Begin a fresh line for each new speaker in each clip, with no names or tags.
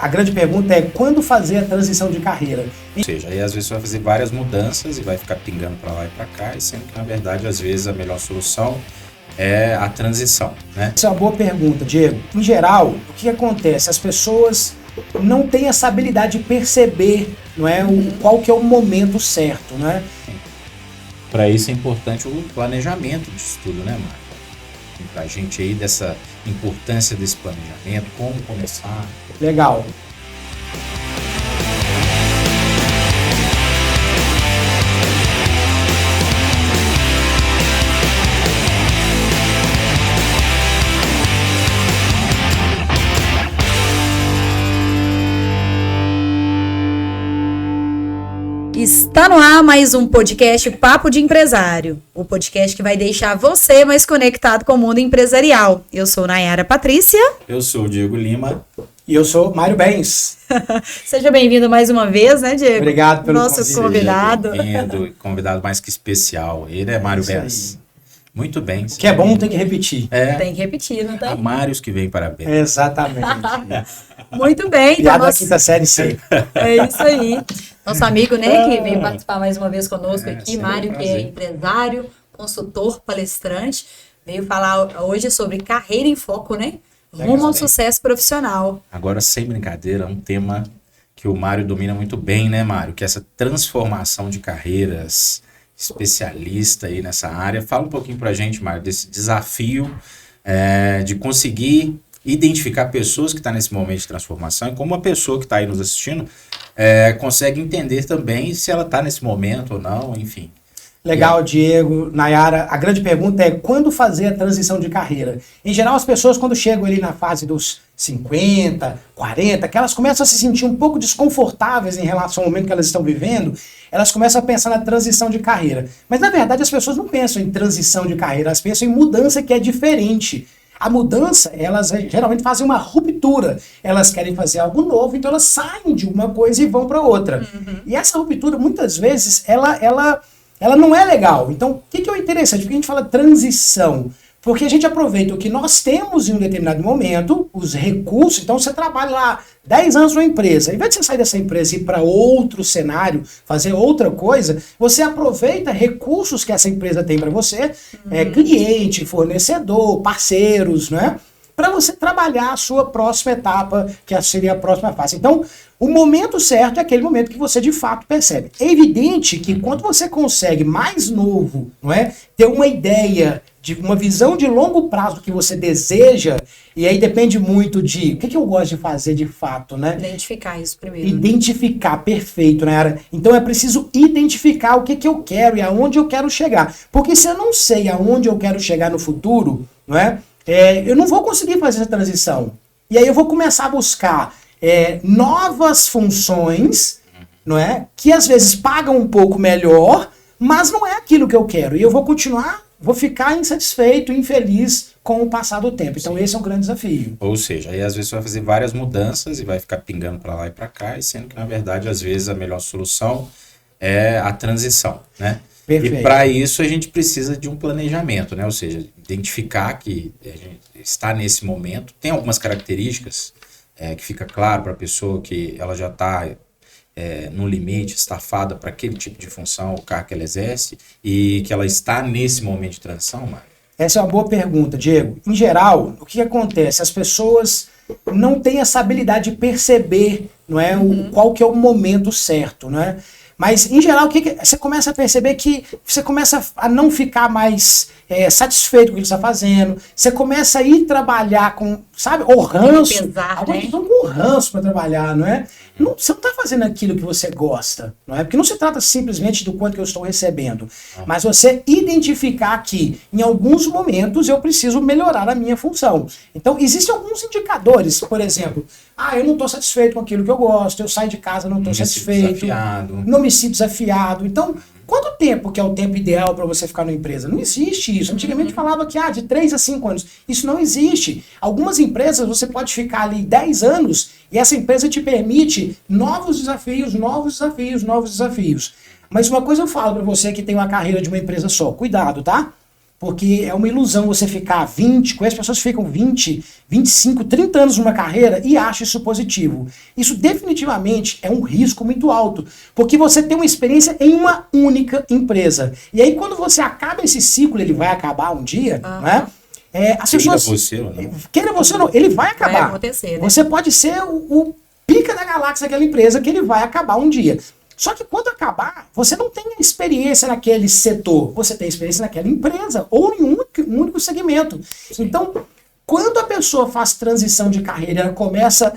A grande pergunta é quando fazer a transição de carreira?
Ou seja, aí às vezes você vai fazer várias mudanças e vai ficar pingando para lá e para cá, e sendo que na verdade às vezes a melhor solução é a transição, né?
Essa é uma boa pergunta, Diego. Em geral, o que acontece? As pessoas não têm essa habilidade de perceber, não é, qual que é o momento certo, não é?
Para isso é importante o planejamento disso tudo, né, Marco? Para a gente aí dessa importância desse planejamento, como começar.
Legal.
Está no ar mais um podcast Papo de Empresário, o podcast que vai deixar você mais conectado com o mundo empresarial. Eu sou Nayara Patrícia.
Eu sou o Diego Lima.
E eu sou Mário Bens.
Seja bem-vindo mais uma vez, né, Diego?
Obrigado pelo
nosso
convite.
convidado.
Bem-vindo, convidado mais que especial. Ele é Mário Bens. Muito bem.
O que é bom tem que repetir.
Tem que repetir, não tem?
Há Mários que vem para bem.
Exatamente.
Muito bem.
Piada da quinta série C.
É isso aí. Nosso amigo, né, que veio participar mais uma vez conosco aqui, Mário, que é empresário, consultor, palestrante, veio falar hoje sobre carreira em foco, né? Rumo ao sucesso profissional.
Agora, sem brincadeira, um tema que o Mário domina muito bem, né, Mário? Que é essa transformação de carreiras, especialista aí nessa área. Fala um pouquinho pra gente, Mário, desse desafio de conseguir identificar pessoas que estão nesse momento de transformação e como uma pessoa que está aí nos assistindo consegue entender também se ela está nesse momento ou não, enfim.
Legal, Diego, Nayara. A grande pergunta é quando fazer a transição de carreira? Em geral, as pessoas quando chegam ali na fase dos 50, 40, que elas começam a se sentir um pouco desconfortáveis em relação ao momento que elas estão vivendo, elas começam a pensar na transição de carreira. Mas, na verdade, as pessoas não pensam em transição de carreira, elas pensam em mudança, que é diferente. A mudança, elas geralmente fazem uma ruptura. Elas querem fazer algo novo, então elas saem de uma coisa e vão para outra. E essa ruptura, muitas vezes, ela não é legal. Então, o que é interessante? Porque a gente fala transição. Porque a gente aproveita o que nós temos em um determinado momento, os recursos. Então, você trabalha lá 10 anos numa empresa. Ao invés de você sair dessa empresa e ir para outro cenário, fazer outra coisa, você aproveita recursos que essa empresa tem para você, cliente, fornecedor, parceiros, né? Para você trabalhar a sua próxima etapa, que seria a próxima fase. Então, o momento certo é aquele momento que você de fato percebe. É evidente que quando você consegue mais novo, não é, ter uma ideia, de uma visão de longo prazo que você deseja, e aí depende muito de o que eu gosto de fazer de fato, né?
Identificar isso primeiro.
Identificar, perfeito, né? Então é preciso identificar o que eu quero e aonde eu quero chegar. Porque se eu não sei aonde eu quero chegar no futuro, não é? Eu não vou conseguir fazer essa transição. E aí eu vou começar a buscar novas funções, não é? Que às vezes pagam um pouco melhor, mas não é aquilo que eu quero. E eu vou ficar insatisfeito, infeliz com o passar do tempo. Então esse é um grande desafio.
Ou seja, aí às vezes você vai fazer várias mudanças e vai ficar pingando para lá e para cá, e sendo que na verdade às vezes a melhor solução é a transição, né?
Perfeito.
E para isso a gente precisa de um planejamento, né? Ou seja, identificar que a gente está nesse momento. Tem algumas características que fica claro para a pessoa que ela já está no limite, estafada para aquele tipo de função, o cargo que ela exerce, e que ela está nesse momento de transição, Mário?
Essa é uma boa pergunta, Diego. Em geral, o que acontece? As pessoas não têm essa habilidade de perceber, não é, qual que é o momento certo, não é? Mas, em geral, você começa a perceber que você começa a não ficar mais satisfeito com o que você está fazendo. Você começa a ir trabalhar com, sabe, o ranço. Alguns estão com ranço para trabalhar, não é? Você não está fazendo aquilo que você gosta, não é? Porque não se trata simplesmente do quanto que eu estou recebendo. Mas você identificar que, em alguns momentos, eu preciso melhorar a minha função. Então, existem alguns indicadores. Por exemplo, eu não estou satisfeito com aquilo que eu gosto, eu saio de casa, não estou satisfeito. Não me sinto desafiado. Então, quanto tempo que é o tempo ideal para você ficar numa empresa? Não existe isso. Antigamente falava que de 3 a 5 anos. Isso não existe. Algumas empresas você pode ficar ali 10 anos e essa empresa te permite novos desafios, novos desafios, novos desafios. Mas uma coisa eu falo para você que tem uma carreira de uma empresa só. Cuidado, tá? porque é uma ilusão você ficar 20, conheço pessoas que ficam 20, 25, 30 anos numa carreira e acham isso positivo. Isso definitivamente é um risco muito alto, porque você tem uma experiência em uma única empresa. E aí quando você acaba esse ciclo, ele vai acabar um dia, né? As pessoas, queira você ou não, ele vai acabar.
Vai acontecer, né?
Você pode ser o pica da galáxia daquela empresa, que ele vai acabar um dia. Só que quando acabar, você não tem experiência naquele setor, você tem experiência naquela empresa ou em um único segmento. Sim. Então, quando a pessoa faz transição de carreira, ela começa...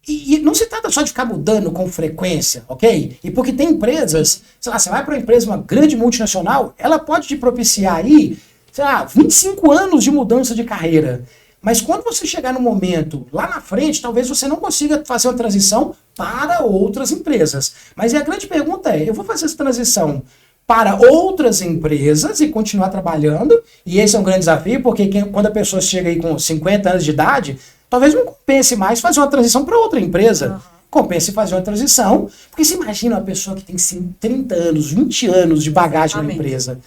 E não se trata só de ficar mudando com frequência, ok? E porque tem empresas, sei lá, você vai para uma empresa, uma grande multinacional, ela pode te propiciar aí, sei lá, 25 anos de mudança de carreira. Mas quando você chegar no momento, lá na frente, talvez você não consiga fazer uma transição para outras empresas. Mas a grande pergunta é, eu vou fazer essa transição para outras empresas e continuar trabalhando? E esse é um grande desafio, porque quando a pessoa chega aí com 50 anos de idade, talvez não compense mais fazer uma transição para outra empresa. Uhum. Compense fazer uma transição, porque você imagina uma pessoa que tem 30 anos, 20 anos de bagagem na empresa.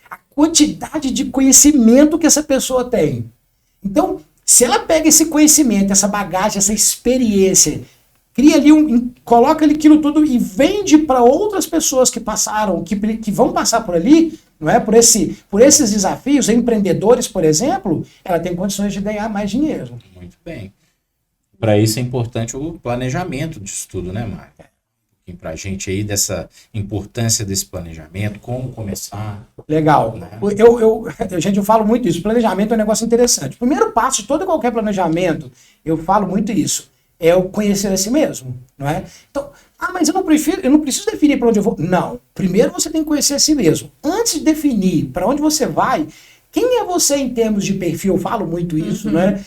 A quantidade de conhecimento que essa pessoa tem. Então, se ela pega esse conhecimento, essa bagagem, essa experiência, cria ali coloca aquilo tudo e vende para outras pessoas que passaram, que vão passar por ali, não é? Por esses desafios, empreendedores, por exemplo, ela tem condições de ganhar mais dinheiro.
Muito bem. Para isso é importante o planejamento disso tudo, né, Mário? Para a gente aí dessa importância desse planejamento, como começar.
Legal. Né? Eu falo muito isso. Planejamento é um negócio interessante. O primeiro passo de todo e qualquer planejamento, eu falo muito isso, é o conhecer a si mesmo, não é? Então, mas eu não preciso definir para onde eu vou. Não. Primeiro você tem que conhecer a si mesmo. Antes de definir para onde você vai, quem é você em termos de perfil? Eu falo muito isso, né?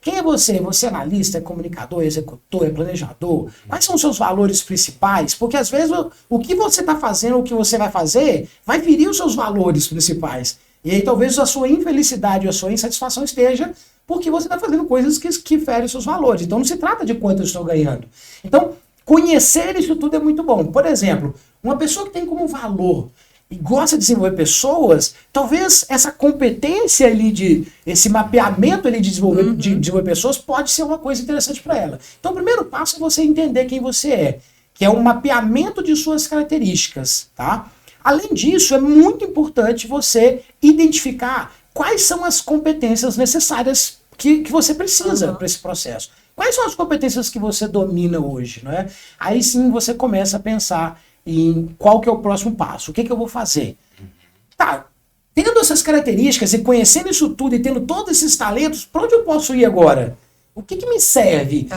Quem é você? Você é analista, é comunicador, é executor, é planejador? Quais são os seus valores principais? Porque às vezes o que você está fazendo, o que você vai fazer, vai ferir os seus valores principais. E aí talvez a sua infelicidade ou a sua insatisfação esteja porque você está fazendo coisas que ferem os seus valores. Então não se trata de quanto eu estou ganhando. Então, conhecer isso tudo é muito bom. Por exemplo, uma pessoa que tem como valor e gosta de desenvolver pessoas, talvez essa competência ali, esse mapeamento ali de desenvolver pessoas pode ser uma coisa interessante para ela. Então o primeiro passo é você entender quem você é, que é um mapeamento de suas características, tá? Além disso, é muito importante você identificar quais são as competências necessárias que você precisa para esse processo. Quais são as competências que você domina hoje, né? Aí sim você começa a pensar em qual que é o próximo passo, o que eu vou fazer. Tá, tendo essas características e conhecendo isso tudo e tendo todos esses talentos, para onde eu posso ir agora? O que me serve?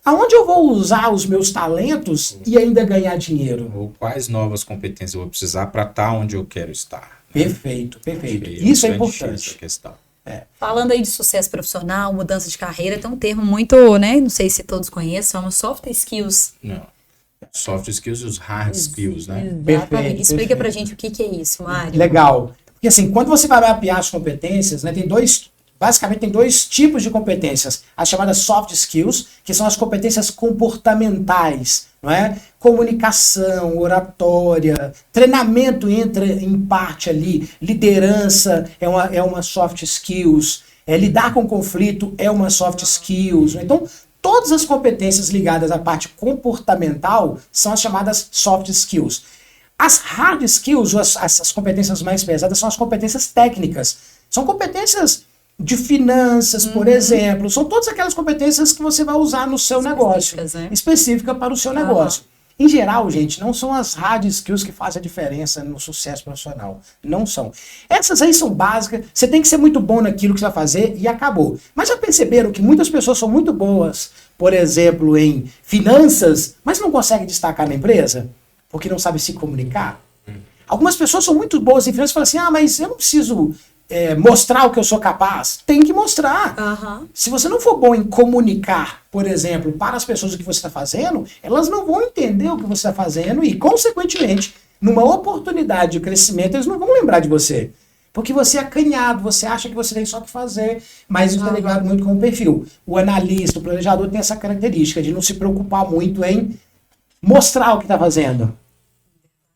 Aonde eu vou usar os meus talentos e ainda ganhar dinheiro?
Ou quais novas competências eu vou precisar para estar onde eu quero estar?
Perfeito. Isso é importante.
Falando aí de sucesso profissional, mudança de carreira, tem um termo muito, né? Não sei se todos conhecem, são soft skills.
Não. Soft skills e os hard skills, né?
Exatamente. Explica pra gente o que é isso, Mário.
Legal. Porque assim, quando você vai mapear as competências, né, basicamente tem dois tipos de competências. As chamadas soft skills, que são as competências comportamentais, não é? Comunicação, oratória, treinamento entra em parte ali, liderança é uma soft skills, lidar com conflito é uma soft skills. Então, todas as competências ligadas à parte comportamental são as chamadas soft skills. As hard skills, as competências mais pesadas, são as competências técnicas. São competências de finanças, por exemplo. São todas aquelas competências que você vai usar no seu negócio. Né? Específica para o seu negócio. Em geral, gente, não são as hard skills que fazem a diferença no sucesso profissional. Não são. Essas aí são básicas, você tem que ser muito bom naquilo que você vai fazer e acabou. Mas já perceberam que muitas pessoas são muito boas, por exemplo, em finanças, mas não conseguem destacar na empresa? Porque não sabem se comunicar? Algumas pessoas são muito boas em finanças e falam assim, mas eu não preciso mostrar o que eu sou capaz. Tem que mostrar. Se você não for bom em comunicar, por exemplo, para as pessoas o que você está fazendo, elas não vão entender o que você está fazendo e, consequentemente, numa oportunidade de crescimento, eles não vão lembrar de você. Porque você é acanhado, você acha que você tem só o que fazer, mas isso está ligado muito com o perfil. O analista, o planejador tem essa característica de não se preocupar muito em mostrar o que está fazendo.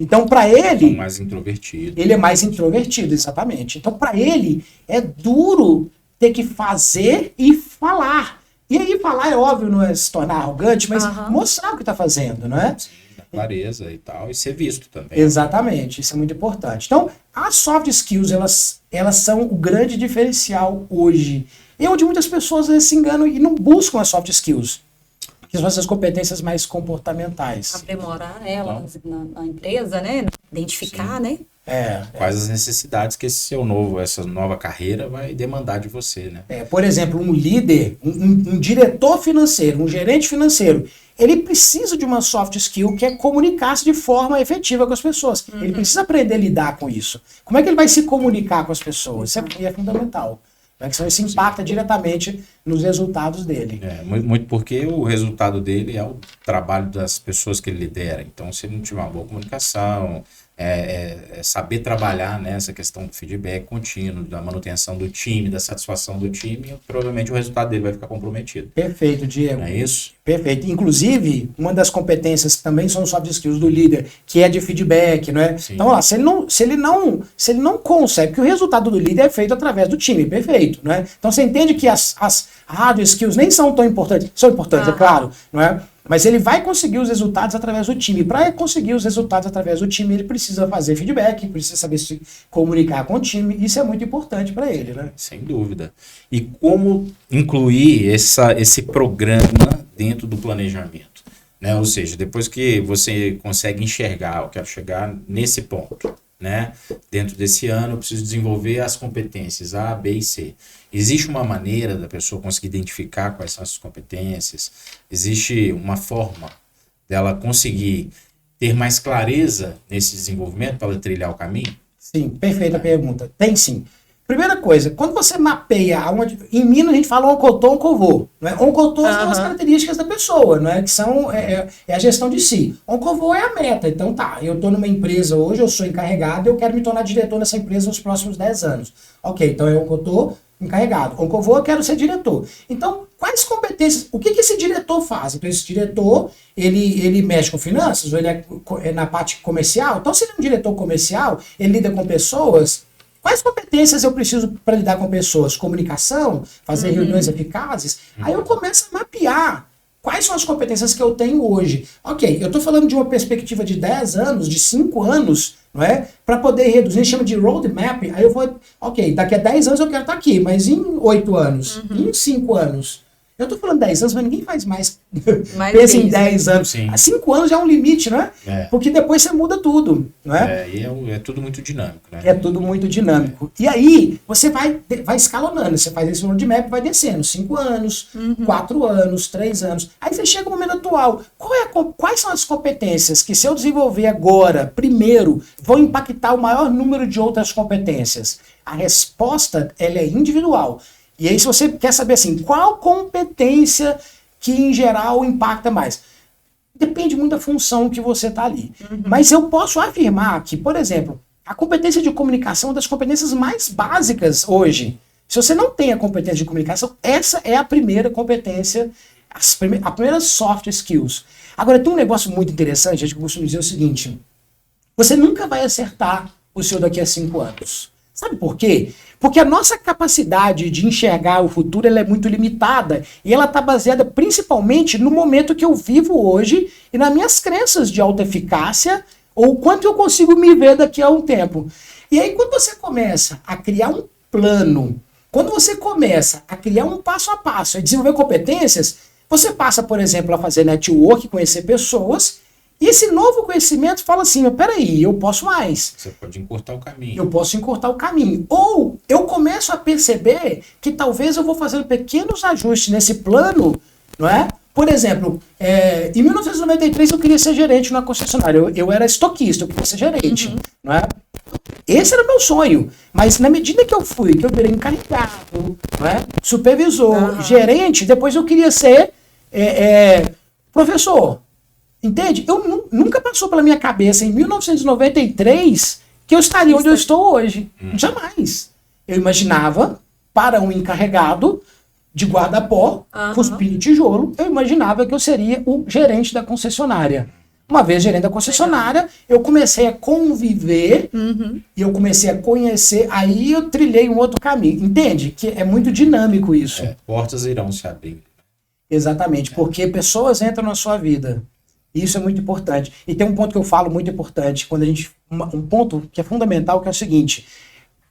Então, para ele...
mais introvertido.
Ele é mais introvertido, exatamente. Então, para ele, é duro ter que fazer e falar. E aí, falar é óbvio, não é se tornar arrogante, mas mostrar o que está fazendo, não é?
Sim, da clareza e tal, e ser visto também.
Exatamente, isso é muito importante. Então, as soft skills, elas são o grande diferencial hoje. E onde muitas pessoas se enganam e não buscam as soft skills, que são essas competências mais comportamentais.
Aprimorar elas na empresa, né? Identificar,
Sim.
né?
Quais as necessidades que essa nova carreira vai demandar de você, né?
Por exemplo, um líder, um diretor financeiro, um gerente financeiro, ele precisa de uma soft skill que é comunicar-se de forma efetiva com as pessoas. Ele precisa aprender a lidar com isso. Como é que ele vai se comunicar com as pessoas? Isso é fundamental. Isso impacta diretamente nos resultados dele.
Muito porque o resultado dele é o trabalho das pessoas que ele lidera. Então, se ele não tiver uma boa comunicação, saber trabalhar nessa questão do feedback contínuo, da manutenção do time, da satisfação do time, provavelmente o resultado dele vai ficar comprometido.
Perfeito, Diego.
Não é isso?
Perfeito. Inclusive, uma das competências que também são soft skills do líder, que é de feedback, não é?
Sim.
Então, se ele não consegue, que o resultado do líder é feito através do time, perfeito, não é? Então, você entende que as hard skills nem são tão importantes, são importantes, é claro, não é? Mas ele vai conseguir os resultados através do time. Para conseguir os resultados através do time, ele precisa fazer feedback, precisa saber se comunicar com o time. Isso é muito importante para ele, né?
Sem dúvida. E como incluir esse programa dentro do planejamento? Né? Ou seja, depois que você consegue enxergar, eu quero chegar nesse ponto, né? Dentro desse ano eu preciso desenvolver as competências A, B e C. Existe uma maneira da pessoa conseguir identificar quais são essas competências? Existe uma forma dela conseguir ter mais clareza nesse desenvolvimento para ela trilhar o caminho?
Sim, perfeita pergunta. Tem sim. Primeira coisa, quando você mapeia, em Minas a gente fala oncotô, oncovô. Né? Oncotô são as características da pessoa, né? Que são a gestão de si. Oncovô é a meta. Então eu estou numa empresa hoje, eu sou encarregado, eu quero me tornar diretor nessa empresa nos próximos 10 anos. Ok, então é oncotô, encarregado. Oncovô, eu quero ser diretor. Então, quais competências, o que esse diretor faz? Então, esse diretor, ele mexe com finanças, ou ele é na parte comercial? Então, se ele é um diretor comercial, ele lida com pessoas. Quais competências eu preciso para lidar com pessoas? Comunicação? Fazer reuniões eficazes? Aí eu começo a mapear quais são as competências que eu tenho hoje. Ok, eu estou falando de uma perspectiva de 10 anos, de 5 anos, não é? Para poder reduzir, a gente chama de roadmap. Aí eu vou, ok, daqui a 10 anos eu quero estar aqui, mas em 8 anos, em 5 anos. Eu tô falando 10 anos, mas ninguém faz mais. Pensa em 10 anos.
Sim.
5 anos já é um limite, né? Porque depois você muda tudo, não é?
E é tudo muito dinâmico, né?
É tudo muito dinâmico. E aí, você vai escalonando. Você faz esse roadmap e vai descendo. 5 anos, 4 anos, 3 anos. Aí você chega no momento atual. Quais são as competências que, se eu desenvolver agora, primeiro, vão impactar o maior número de outras competências? A resposta, ela é individual. E aí, se você quer saber assim, qual competência que em geral impacta mais? Depende muito da função que você está ali. Mas eu posso afirmar que, por exemplo, a competência de comunicação é uma das competências mais básicas hoje. Se você não tem a competência de comunicação, essa é a primeira competência, a primeira soft skills. Agora, tem um negócio muito interessante, a gente costuma dizer o seguinte: você nunca vai acertar o seu daqui a 5 anos. Sabe por quê? Porque a nossa capacidade de enxergar o futuro ela é muito limitada e ela está baseada principalmente no momento que eu vivo hoje e nas minhas crenças de autoeficácia ou quanto eu consigo me ver daqui a um tempo. E aí quando você começa a criar um plano, quando você começa a criar um passo a passo, a desenvolver competências, você passa, por exemplo, a fazer network, conhecer pessoas. E esse novo conhecimento fala assim, mas peraí, eu posso mais.
Você pode encurtar o caminho.
Eu posso encurtar o caminho. Ou eu começo a perceber que talvez eu vou fazendo pequenos ajustes nesse plano, não é? Por exemplo, em 1993 eu queria ser gerente na concessionária. Eu era estoquista, eu queria ser gerente, não é? Esse era o meu sonho. Mas na medida que eu virei encarregado, não é? Supervisor, gerente, depois eu queria ser professor. Entende? Nunca passou pela minha cabeça em 1993 que eu estaria onde eu estou hoje. Jamais. Eu imaginava, para um encarregado de guarda-pó, cuspindo tijolo, eu imaginava que eu seria o gerente da concessionária. Uma vez gerente da concessionária, eu comecei a conviver e eu comecei a conhecer, aí eu trilhei um outro caminho. Entende? Que é muito dinâmico isso.
Portas irão se abrir.
Exatamente, porque pessoas entram na sua vida. Isso é muito importante. E tem um ponto que eu falo muito importante, quando a gente, um ponto que é fundamental, que é o seguinte: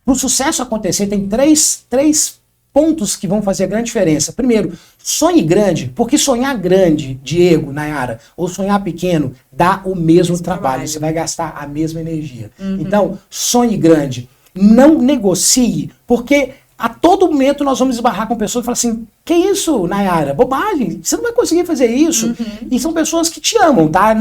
para o sucesso acontecer, tem três pontos que vão fazer a grande diferença. Primeiro, sonhe grande, porque sonhar grande, Diego, Nayara, ou sonhar pequeno, dá o mesmo trabalho. Você vai gastar a mesma energia. Então, sonhe grande. Não negocie, porque a todo momento nós vamos esbarrar com pessoas e falar assim: que isso, Nayara? Bobagem, você não vai conseguir fazer isso. E são pessoas que te amam, tá?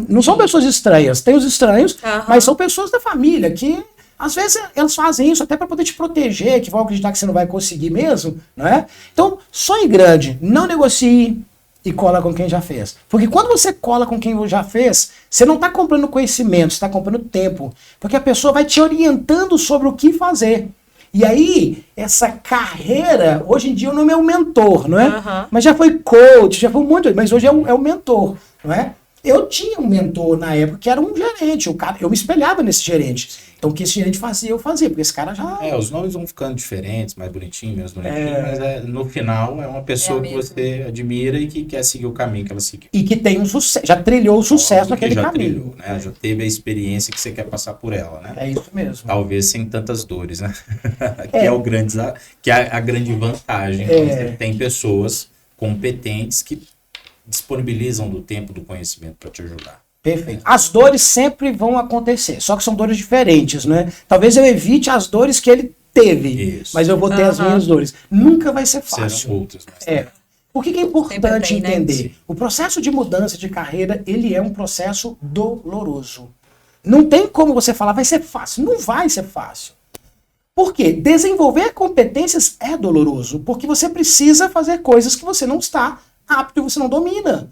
Não são pessoas estranhas. Tem os estranhos, mas são pessoas da família que, às vezes, elas fazem isso até para poder te proteger, que vão acreditar que você não vai conseguir mesmo, não é? Então, sonhe grande, não negocie e cola com quem já fez. Porque quando você cola com quem já fez, você não está comprando conhecimento, você está comprando tempo. Porque a pessoa vai te orientando sobre o que fazer. E aí, essa carreira, hoje em dia o nome é o mentor, não é? Mas já foi coach, já foi muito, mas hoje é o mentor, não é? Eu tinha um mentor na época que era um gerente, eu me espelhava nesse gerente. Então o que esse gerente fazia, eu fazia, porque esse cara já...
os nomes vão ficando diferentes, mais bonitinho, menos bonitinho, mas no final é uma pessoa que você admira e que quer seguir o caminho que ela seguiu.
E que tem um sucesso, já trilhou o sucesso naquele caminho.
Trilhou, né? Já teve a experiência que você quer passar por ela, né?
É isso mesmo.
Talvez sem tantas dores, né? Que é a grande vantagem. Você tem pessoas competentes que disponibilizam do tempo, do conhecimento para te ajudar.
Perfeito. As dores sempre vão acontecer, só que são dores diferentes, né? Talvez eu evite as dores que ele teve, mas eu vou ter as minhas dores. Nunca vai ser fácil.
Serão outras.
O que é importante entender? Né? O processo de mudança de carreira, ele é um processo doloroso. Não tem como você falar, vai ser fácil. Não vai ser fácil. Por quê? Desenvolver competências é doloroso, porque você precisa fazer coisas que você não está apto, você não domina.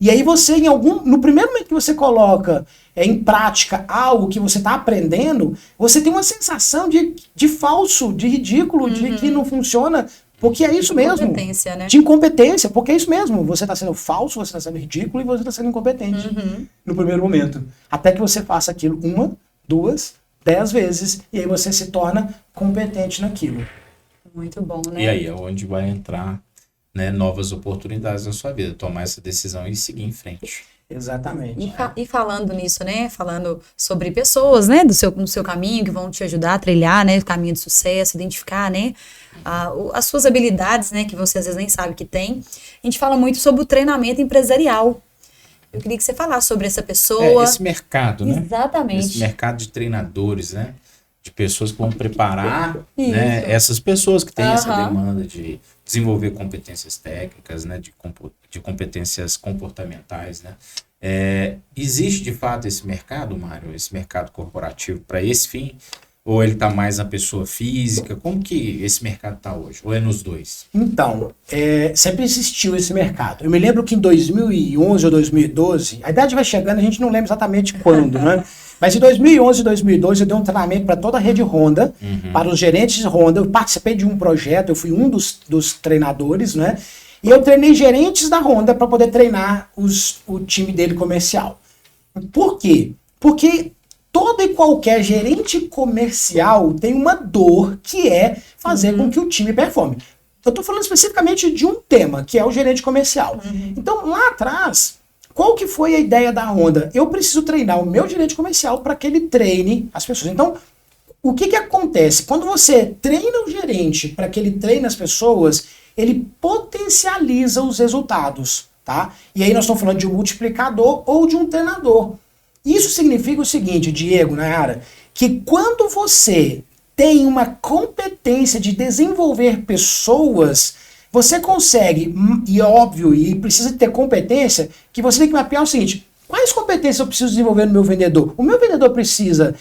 E aí você, no primeiro momento que você coloca em prática algo que você está aprendendo, você tem uma sensação de falso, de ridículo, de que não funciona, porque é isso mesmo.
Incompetência, né?
De incompetência, porque é isso mesmo. Você está sendo falso, você está sendo ridículo e você está sendo incompetente no primeiro momento. Até que você faça aquilo 1, 2, 10 vezes e aí você se torna competente naquilo.
Muito bom, né?
E aí é onde vai entrar, né, novas oportunidades na sua vida, tomar essa decisão e seguir em frente.
Exatamente.
E falando nisso, né, falando sobre pessoas, né, no seu caminho, que vão te ajudar a trilhar, né, o caminho de sucesso, identificar, né, as suas habilidades, né, que você às vezes nem sabe que tem. A gente fala muito sobre o treinamento empresarial. Eu queria que você falasse sobre essa pessoa.
Esse mercado, né?
Exatamente.
Esse mercado de treinadores, né, de pessoas que vão preparar, né, essas pessoas que têm essa demanda de desenvolver competências técnicas, né, de competências comportamentais, né. Existe de fato esse mercado, Mário, esse mercado corporativo para esse fim? Ou ele está mais na pessoa física? Como que esse mercado está hoje? Ou é nos dois?
Então, sempre existiu esse mercado. Eu me lembro que em 2011 ou 2012, a idade vai chegando, a gente não lembra exatamente quando, né? Mas em 2011 e 2012 eu dei um treinamento para toda a rede Honda, para os gerentes de Honda. Eu participei de um projeto, eu fui um dos treinadores, né? E eu treinei gerentes da Honda para poder treinar o time dele comercial. Por quê? Porque todo e qualquer gerente comercial tem uma dor que é fazer com que o time performe. Eu estou falando especificamente de um tema, que é o gerente comercial. Então, lá atrás, qual que foi a ideia da Honda? Eu preciso treinar o meu gerente comercial para que ele treine as pessoas. Então, o que acontece? Quando você treina o gerente para que ele treine as pessoas, ele potencializa os resultados, tá? E aí nós estamos falando de um multiplicador ou de um treinador. Isso significa o seguinte, Diego, Nayara, que quando você tem uma competência de desenvolver pessoas, você consegue, e óbvio, e precisa ter competência, que você tem que mapear o seguinte: quais competências eu preciso desenvolver no meu vendedor? O meu vendedor precisa,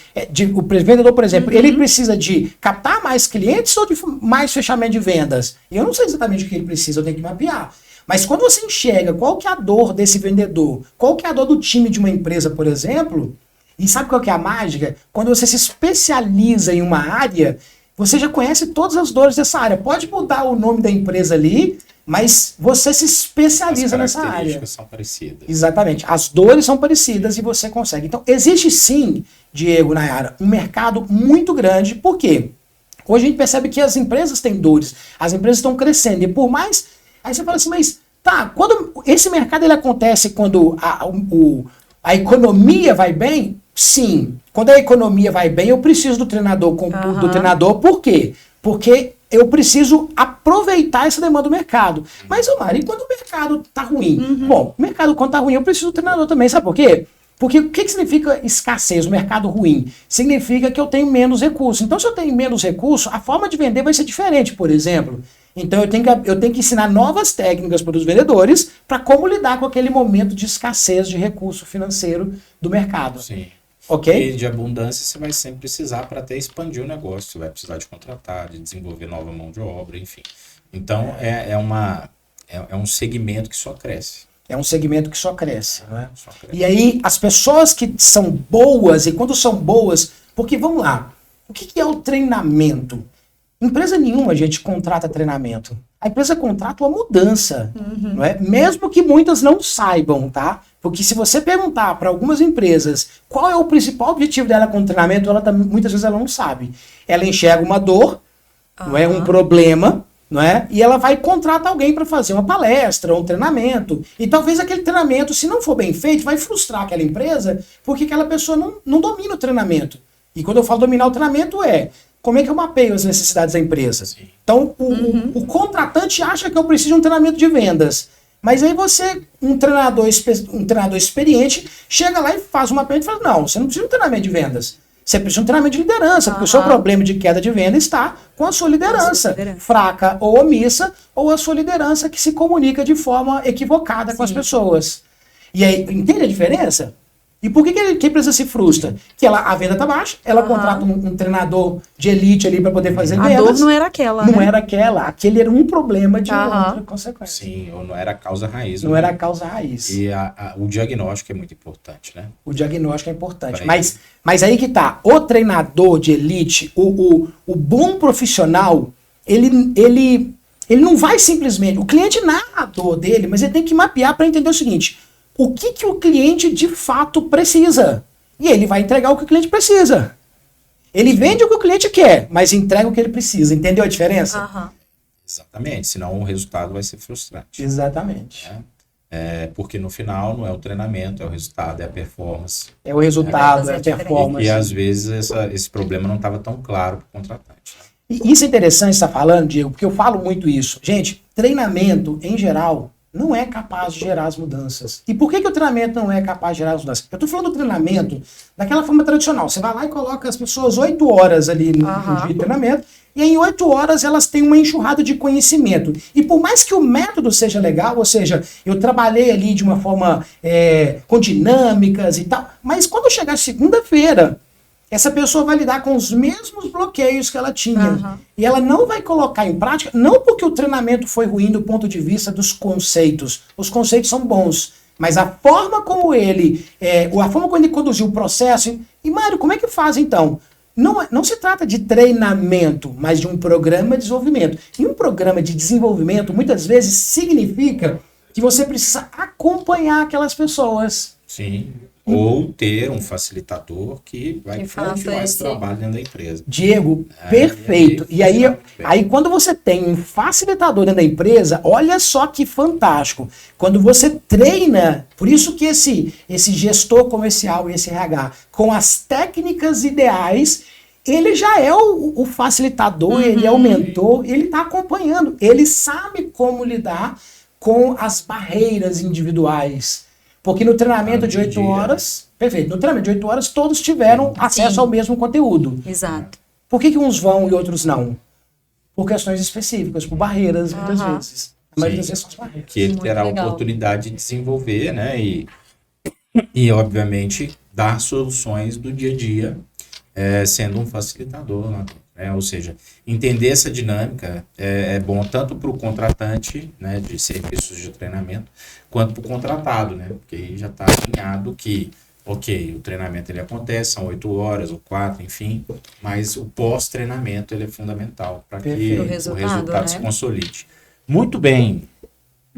o vendedor, por exemplo, ele precisa de captar mais clientes ou de mais fechamento de vendas? Eu não sei exatamente o que ele precisa, eu tenho que mapear. Mas quando você enxerga qual que é a dor desse vendedor, qual que é a dor do time de uma empresa, por exemplo, e sabe qual que é a mágica? Quando você se especializa em uma área, você já conhece todas as dores dessa área. Pode mudar o nome da empresa ali, mas você se especializa nessa área.
As características são parecidas.
Exatamente. As dores são parecidas e você consegue. Então, existe sim, Diego, Nayara, um mercado muito grande. Por quê? Hoje a gente percebe que as empresas têm dores, as empresas estão crescendo. E por mais... Aí você fala assim, mas tá, quando esse mercado ele acontece quando a economia vai bem? Sim. Quando a economia vai bem, eu preciso do treinador. Do treinador. Por quê? Porque eu preciso aproveitar essa demanda do mercado. Mas, Mari, e quando o mercado tá ruim? Bom, o mercado quando tá ruim, eu preciso do treinador também. Sabe por quê? Porque o que significa escassez, o mercado ruim? Significa que eu tenho menos recursos. Então, se eu tenho menos recursos, a forma de vender vai ser diferente, por exemplo. Então, eu tenho que ensinar novas técnicas para os vendedores para como lidar com aquele momento de escassez de recurso financeiro do mercado.
Sim.
Ok?
E de abundância você vai sempre precisar para até expandir o negócio. Você vai precisar de contratar, de desenvolver nova mão de obra, enfim. Então, é um segmento que só cresce.
É um segmento que só cresce, não é? Só cresce. E aí, as pessoas que são boas, e quando são boas... Porque, vamos lá, o que é o treinamento? Empresa nenhuma, a gente contrata treinamento. A empresa contrata uma mudança, não é? Mesmo que muitas não saibam, tá? Porque se você perguntar para algumas empresas qual é o principal objetivo dela com o treinamento, muitas vezes ela não sabe. Ela enxerga uma dor, não é? Um problema... Não é? E ela vai contratar alguém para fazer uma palestra, um treinamento. E talvez aquele treinamento, se não for bem feito, vai frustrar aquela empresa, porque aquela pessoa não domina o treinamento. E quando eu falo dominar o treinamento como é que eu mapeio as necessidades da empresa? Sim. Então, o contratante acha que eu preciso de um treinamento de vendas. Mas aí você, um treinador experiente, chega lá e faz uma mapeamento e fala, não, você não precisa de um treinamento de vendas. Você precisa de um treinamento de liderança, porque o seu problema de queda de venda está com a sua liderança, fraca ou omissa, ou a sua liderança que se comunica de forma equivocada com as pessoas. E aí, entende a diferença? E por que a empresa se frustra? Que a venda está baixa, ela contrata um treinador de elite ali para poder fazer vendas.
A dor não era aquela,
Não era aquela. Aquele era um problema de outra consequência.
Sim, ou não era a causa raiz.
Não era a causa raiz.
E o diagnóstico é muito importante, né?
O diagnóstico é importante. Mas aí que tá. O treinador de elite, o bom profissional, ele não vai simplesmente... O cliente narra a dor dele, mas ele tem que mapear para entender o seguinte... O que o cliente de fato precisa. E ele vai entregar o que o cliente precisa. Ele vende o que o cliente quer, mas entrega o que ele precisa. Entendeu a diferença?
Exatamente, senão o resultado vai ser frustrante.
Exatamente.
Porque no final não é o treinamento, é o resultado, é a performance.
É o resultado, é a performance.
E às vezes esse problema não estava tão claro para o contratante.
E isso é interessante você estar falando, Diego, porque eu falo muito isso. Gente, treinamento, em geral... não é capaz de gerar as mudanças. E por que o treinamento não é capaz de gerar as mudanças? Eu estou falando do treinamento daquela forma tradicional. Você vai lá e coloca as pessoas 8 horas ali no dia de treinamento, e em 8 horas elas têm uma enxurrada de conhecimento. E por mais que o método seja legal, ou seja, eu trabalhei ali de uma forma com dinâmicas e tal, mas quando chegar segunda-feira, essa pessoa vai lidar com os mesmos bloqueios que ela tinha. E ela não vai colocar em prática, não porque o treinamento foi ruim do ponto de vista dos conceitos. Os conceitos são bons. Mas a forma como ele conduziu o processo... E, Mário, como é que faz, então? Não se trata de treinamento, mas de um programa de desenvolvimento. E um programa de desenvolvimento, muitas vezes, significa que você precisa acompanhar aquelas pessoas.
Sim. Ou ter um facilitador que vai continuar esse trabalho dentro da empresa.
Diego, perfeito. E aí quando você tem um facilitador dentro da empresa, olha só que fantástico. Quando você treina, por isso que esse gestor comercial, esse RH, com as técnicas ideais, ele já é o facilitador, ele é o mentor, ele está acompanhando. Ele sabe como lidar com as barreiras individuais. Porque no treinamento de 8 horas... Perfeito. No treinamento de 8 horas, todos tiveram acesso ao mesmo conteúdo.
Exato.
Por que uns vão e outros não? Por questões específicas, por barreiras, muitas vezes. A maioria das vezes são as barreiras.
Que ele terá a oportunidade de desenvolver, né? E, obviamente, dar soluções do dia a dia, sendo um facilitador, né? Ou seja, entender essa dinâmica é bom tanto para o contratante, né, de serviços de treinamento, quanto para o contratado, né? Porque aí já está alinhado que, ok, o treinamento ele acontece, são 8 horas ou 4, enfim, mas o pós-treinamento ele é fundamental para que o resultado se consolide. Muito bem,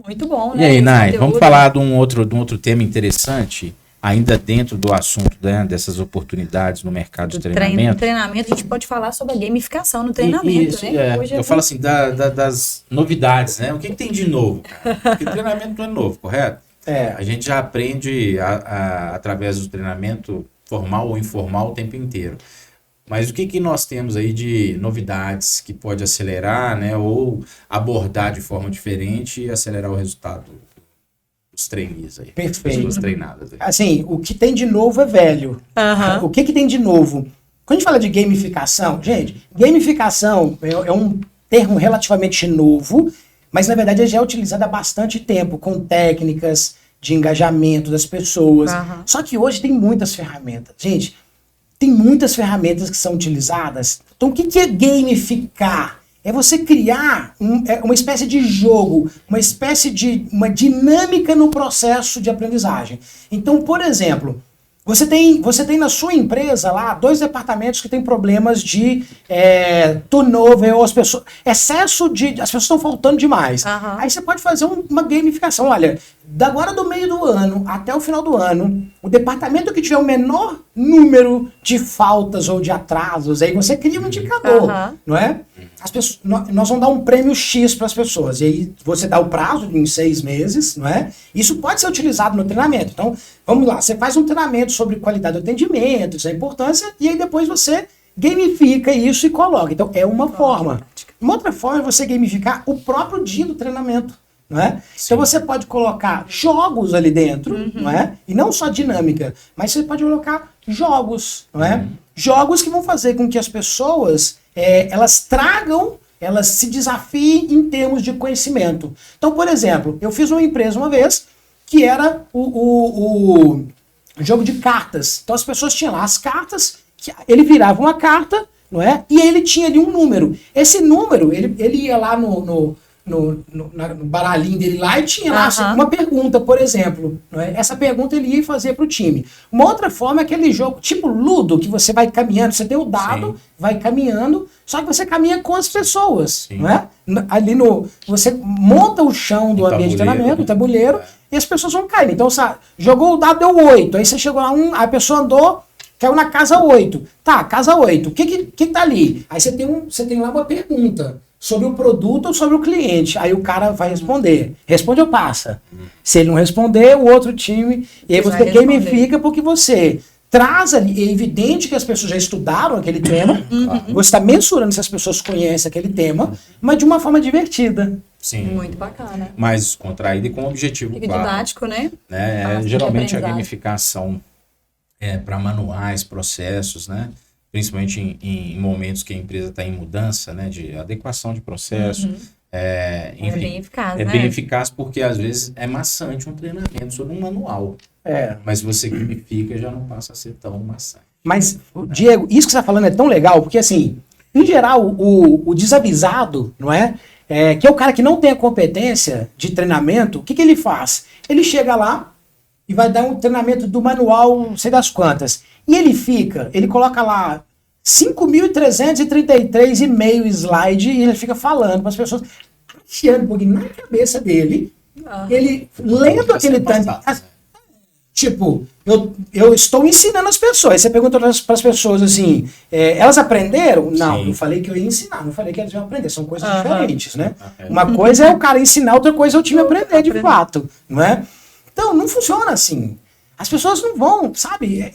Muito bom,
E
né?
aí,
Esse
Nai,
conteúdo.
vamos falar de um outro tema interessante, ainda dentro do assunto, né, dessas oportunidades no mercado de treinamento.
Treinamento, a gente pode falar sobre a gamificação no treinamento,
Isso,
né? Hoje
eu falo assim, das novidades, né? O que tem de novo, cara? Porque treinamento não é novo, correto? A gente já aprende através do treinamento formal ou informal o tempo inteiro. Mas o que nós temos aí de novidades que pode acelerar, né? Ou abordar de forma diferente e acelerar o resultado dos trainees aí?
Perfeito.
Pessoas treinadas aí.
Assim, o que tem de novo é velho. O que tem de novo? Quando a gente fala de gamificação, gente, gamificação é um termo relativamente novo, mas na verdade ele já é utilizado há bastante tempo, com técnicas de engajamento das pessoas. Só que hoje tem muitas ferramentas. Gente, tem muitas ferramentas que são utilizadas. Então, o que é gamificar? É você criar uma espécie de jogo, uma espécie de uma dinâmica no processo de aprendizagem. Então, por exemplo, você tem na sua empresa lá 2 departamentos que têm problemas de turnover, ou as pessoas estão faltando demais. Aí você pode fazer uma gamificação. Olha, agora do meio do ano até o final do ano, o departamento que tiver o menor número de faltas ou de atrasos, aí você cria um indicador, não é? Nós vamos dar um prêmio X para as pessoas, e aí você dá o prazo em 6 meses, não é? Isso pode ser utilizado no treinamento. Então, vamos lá, você faz um treinamento sobre qualidade do atendimento, isso é importância, e aí depois você gamifica isso e coloca. Então, é uma forma. Uma outra forma é você gamificar o próprio dia do treinamento. Não é? Então você pode colocar jogos ali dentro, não é? E não só dinâmica, mas você pode colocar jogos, não é? Jogos que vão fazer com que as pessoas elas se desafiem em termos de conhecimento. Então, por exemplo, eu fiz uma empresa uma vez que era o jogo de cartas. Então as pessoas tinham lá as cartas, ele virava uma carta, não é? E ele tinha ali um número. Esse número, ele ia lá no baralhinho dele lá e tinha lá uma pergunta, por exemplo. Não é? Essa pergunta ele ia fazer para o time. Uma outra forma é aquele jogo tipo Ludo, que você vai caminhando, você tem o dado, vai caminhando, só que você caminha com as pessoas. Não é? Ali você monta o chão do ambiente de treinamento, o tabuleiro, e as pessoas vão cair. Então, jogou o dado, deu 8. Aí você chegou lá, a pessoa andou, caiu na casa 8. Tá, casa 8. O que tá ali? Aí você tem lá uma pergunta. Sobre o produto ou sobre o cliente. Aí o cara vai responder. Responde ou passa. Se ele não responder, o outro time... E aí você gamifica porque você traz ali... É evidente que as pessoas já estudaram aquele tema. Você está mensurando se as pessoas conhecem aquele tema, mas de uma forma divertida.
Sim.
Muito bacana.
Mais descontraído e com um objetivo
Fica
claro.
didático, né?
Geralmente a gamificação para manuais, processos, né? Principalmente em momentos que a empresa está em mudança, né, de adequação de processo. Enfim,
é bem eficaz,
é
né?
bem eficaz porque às vezes é maçante um treinamento sobre um manual. Mas você gamifica já não passa a ser tão maçante.
Mas, Diego, isso que você está falando é tão legal, porque assim, em geral, o desavisado, não é? Que é o cara que não tem a competência de treinamento, o que ele faz? Ele chega lá e vai dar um treinamento do manual, não sei das quantas. E ele coloca lá 5.333 e-mail slide e ele fica falando para as pessoas, achando um pouquinho na cabeça dele, ele lendo aquele tanto. Tipo, eu estou ensinando as pessoas. Você pergunta para as pessoas assim, elas aprenderam? Não, eu falei que eu ia ensinar, não falei que elas iam aprender. São coisas diferentes, né? Uma coisa é o cara ensinar, outra coisa é o time aprender de fato, não é? Então, não funciona assim. As pessoas não vão, sabe?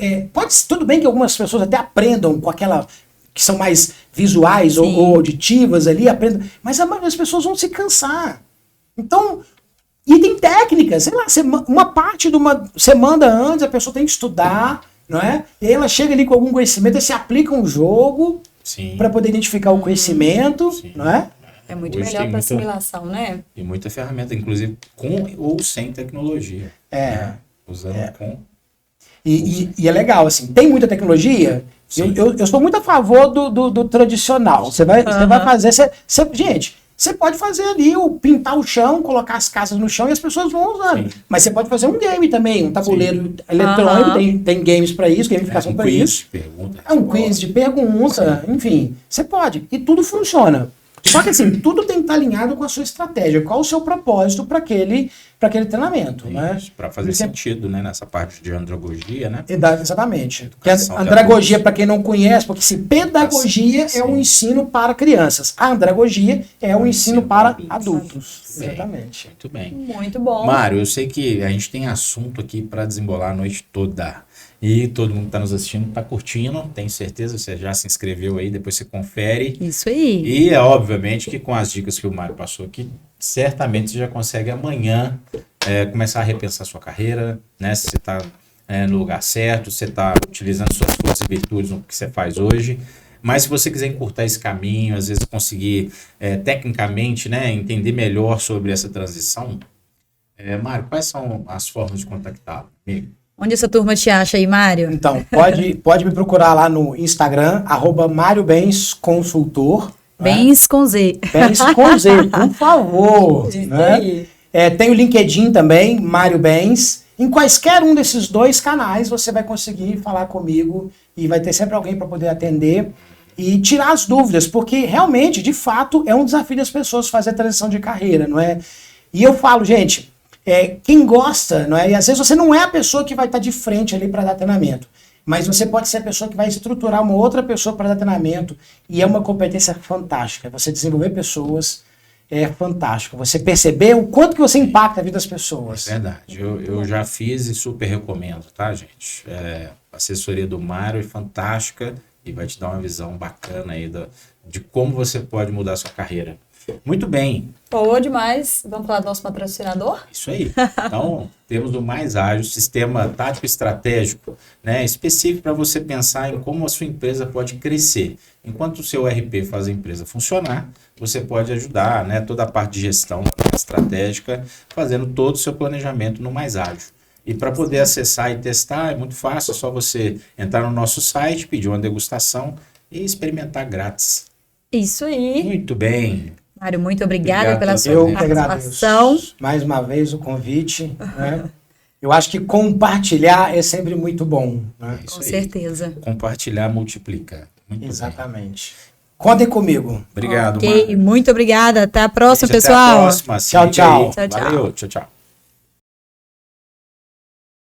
Tudo bem que algumas pessoas até aprendam com aquela que são mais visuais ou auditivas ali, aprendam, mas a maioria das pessoas vão se cansar. Então, e tem técnicas, sei lá, uma parte você manda antes, a pessoa tem que estudar, não é? E aí ela chega ali com algum conhecimento, aí você aplica um jogo para poder identificar o conhecimento, não é?
É muito melhor para assimilação, né?
E muita ferramenta, inclusive com ou sem tecnologia. Né? Usando com...
E é legal, assim, tem muita tecnologia. Eu sou muito a favor do tradicional. Você vai fazer... Gente, você pode fazer ali, pintar o chão, colocar as casas no chão e as pessoas vão usando. Mas você pode fazer um game também, um tabuleiro eletrônico, tem games para isso, gamificação para isso.
Pergunta,
um quiz de pergunta, enfim. Você pode. E tudo funciona. Só que assim, tudo tem que estar alinhado com a sua estratégia. Qual o seu propósito para aquele treinamento, né?
Para fazer sentido, né? Nessa parte de andragogia, né?
Exatamente. Porque andragogia, para quem não conhece, porque se pedagogia é um ensino para crianças, a andragogia é um ensino para adultos.
Bem,
exatamente.
Muito bem.
Muito bom.
Mário, eu sei que a gente tem assunto aqui para desembolar a noite toda. E todo mundo que está nos assistindo está curtindo, tenho certeza, você já se inscreveu aí, depois você confere.
Isso aí.
E é obviamente que com as dicas que o Mário passou aqui, certamente você já consegue amanhã começar a repensar sua carreira, né? Se você está no lugar certo, se você está utilizando suas forças e virtudes no que você faz hoje. Mas se você quiser encurtar esse caminho, às vezes conseguir tecnicamente, né, entender melhor sobre essa transição, Mário, quais são as formas de contactá-lo, amigo?
Onde essa turma te acha aí, Mário?
Então, pode me procurar lá no Instagram, @MárioBensConsultor.
Bens com Z.
Bens com Z, por favor. Né? Tem o LinkedIn também, Mário Bens. Em quaisquer um desses 2 canais, você vai conseguir falar comigo e vai ter sempre alguém para poder atender e tirar as dúvidas, porque realmente, de fato, é um desafio das pessoas fazer a transição de carreira, não é? E eu falo, gente, quem gosta, não é? E às vezes você não é a pessoa que vai estar de frente ali para dar treinamento, mas você pode ser a pessoa que vai estruturar uma outra pessoa para dar treinamento, e é uma competência fantástica. Você desenvolver pessoas é fantástico. Você perceber o quanto que você impacta a vida das pessoas.
É verdade. Eu já fiz e super recomendo, tá, gente? A assessoria do Mário é fantástica e vai te dar uma visão bacana aí de como você pode mudar a sua carreira. Muito bem.
Boa demais. Vamos falar do nosso patrocinador?
Isso aí. Então, temos o Mais Ágil, sistema tático estratégico, né, específico para você pensar em como a sua empresa pode crescer. Enquanto o seu RP faz a empresa funcionar, você pode ajudar, né, toda a parte de gestão estratégica, fazendo todo o seu planejamento no Mais Ágil. E para poder acessar e testar, é muito fácil, é só você entrar no nosso site, pedir uma degustação e experimentar grátis.
Isso aí.
Muito bem.
Mário, muito obrigada pela sua
Eu
participação.
agradeço mais uma vez o convite. Né? Eu acho que compartilhar é sempre muito bom. Né?
Isso
Com
aí.
certeza.
Compartilhar multiplica. Muito
Exatamente. Contem comigo.
bem. Obrigado,
Ok,
Mário.
muito obrigada. Até a próxima,
Gente,
pessoal.
até a próxima.
Tchau, tchau.
Valeu, tchau, tchau.